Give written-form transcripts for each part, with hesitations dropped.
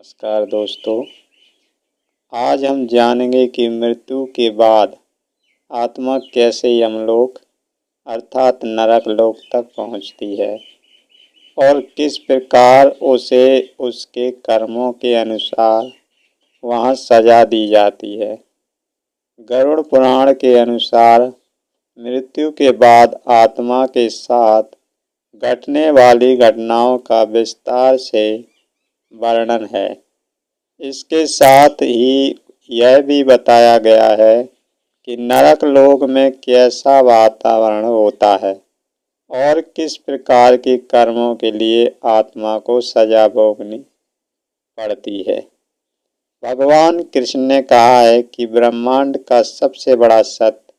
नमस्कार दोस्तों, आज हम जानेंगे कि मृत्यु के बाद आत्मा कैसे यमलोक अर्थात नरक लोक तक पहुंचती है और किस प्रकार उसे उसके कर्मों के अनुसार वहां सजा दी जाती है। गरुड़ पुराण के अनुसार मृत्यु के बाद आत्मा के साथ घटने वाली घटनाओं का विस्तार से वर्णन है। इसके साथ ही यह भी बताया गया है कि नरक लोक में कैसा वातावरण होता है और किस प्रकार के कर्मों के लिए आत्मा को सजा भोगनी पड़ती है। भगवान कृष्ण ने कहा है कि ब्रह्मांड का सबसे बड़ा सत्य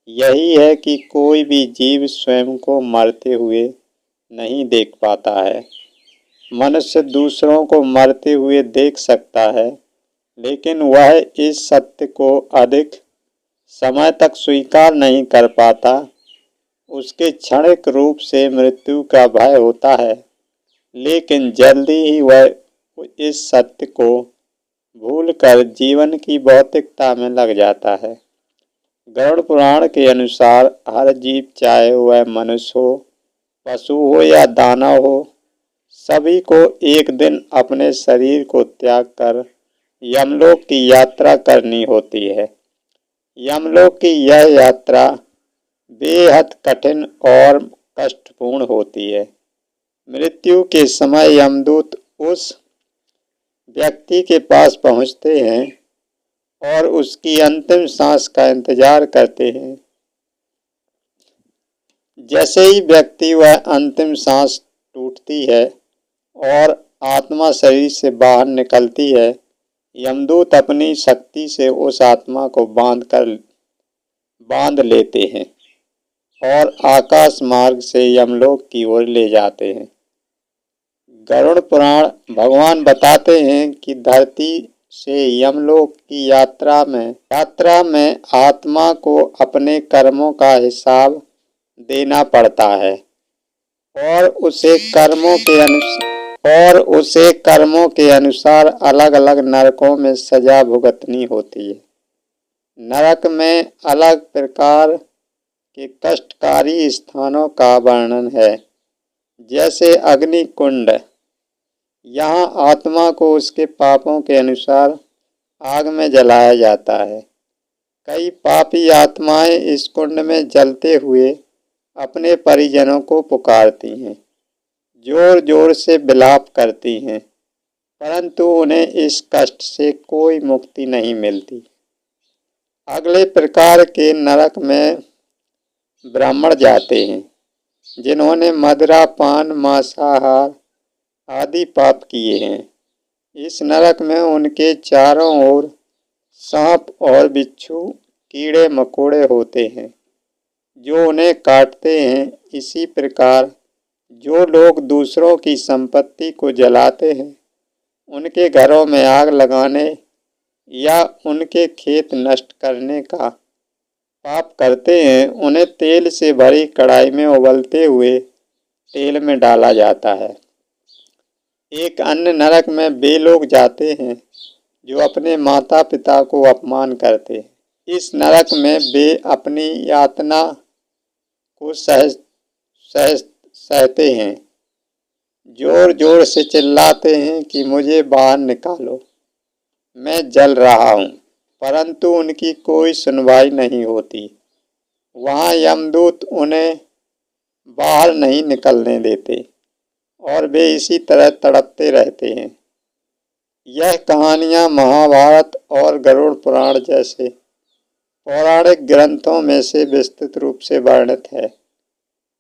यही है कि कोई भी जीव स्वयं को मरते हुए नहीं देख पाता है। मनुष्य दूसरों को मरते हुए देख सकता है, लेकिन वह इस सत्य को अधिक समय तक स्वीकार नहीं कर पाता। उसके क्षणिक रूप से मृत्यु का भय होता है, लेकिन जल्दी ही वह इस सत्य को भूलकर जीवन की भौतिकता में लग जाता है। गरुड़ पुराण के अनुसार हर जीव, चाहे वह मनुष्य हो, पशु हो या दानव हो, सभी को एक दिन अपने शरीर को त्याग कर यमलोक की यात्रा करनी होती है। यमलोक की यह यात्रा बेहद कठिन और कष्टपूर्ण होती है। मृत्यु के समय यमदूत उस व्यक्ति के पास पहुंचते हैं और उसकी अंतिम सांस का इंतजार करते हैं। जैसे ही व्यक्ति वह अंतिम सांस टूटती है और आत्मा शरीर से बाहर निकलती है, यमदूत अपनी शक्ति से उस आत्मा को बांध लेते हैं और आकाश मार्ग से यमलोक की ओर ले जाते हैं। गरुड़ पुराण भगवान बताते हैं कि धरती से यमलोक की यात्रा में आत्मा को अपने कर्मों का हिसाब देना पड़ता है और उसे कर्मों के अनुसार अलग अलग नरकों में सजा भुगतनी होती है। नरक में अलग प्रकार के कष्टकारी स्थानों का वर्णन है, जैसे अग्नि कुंड। यहाँ आत्मा को उसके पापों के अनुसार आग में जलाया जाता है। कई पापी आत्माएं इस कुंड में जलते हुए अपने परिजनों को पुकारती हैं, जोर जोर से विलाप करती हैं, परंतु उन्हें इस कष्ट से कोई मुक्ति नहीं मिलती। अगले प्रकार के नरक में ब्राह्मण जाते हैं, जिन्होंने मदिरा, पान, मांसाहार आदि पाप किए हैं। इस नरक में उनके चारों ओर सांप और बिच्छू, कीड़े मकोड़े होते हैं जो उन्हें काटते हैं। इसी प्रकार जो लोग दूसरों की संपत्ति को जलाते हैं, उनके घरों में आग लगाने या उनके खेत नष्ट करने का पाप करते हैं, उन्हें तेल से भरी कढ़ाई में उबलते हुए तेल में डाला जाता है। एक अन्य नरक में वे लोग जाते हैं जो अपने माता पिता को अपमान करते हैं। इस नरक में वे अपनी यातना को सहते हैं, जोर जोर से चिल्लाते हैं कि मुझे बाहर निकालो, मैं जल रहा हूँ, परंतु उनकी कोई सुनवाई नहीं होती। वहाँ यमदूत उन्हें बाहर नहीं निकलने देते और वे इसी तरह तड़पते रहते हैं। यह कहानियाँ महाभारत और गरुड़ पुराण जैसे पौराणिक ग्रंथों में से विस्तृत रूप से वर्णित है।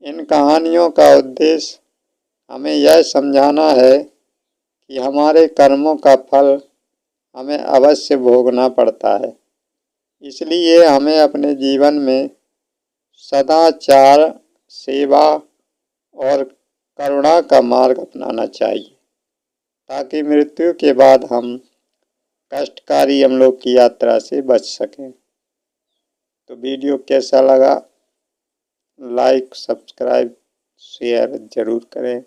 इन कहानियों का उद्देश्य हमें यह समझाना है कि हमारे कर्मों का फल हमें अवश्य भोगना पड़ता है। इसलिए हमें अपने जीवन में सदाचार, सेवा और करुणा का मार्ग अपनाना चाहिए, ताकि मृत्यु के बाद हम कष्टकारी यमलोक की यात्रा से बच सकें। तो वीडियो कैसा लगा, लाइक, सब्सक्राइब, शेयर जरूर करें।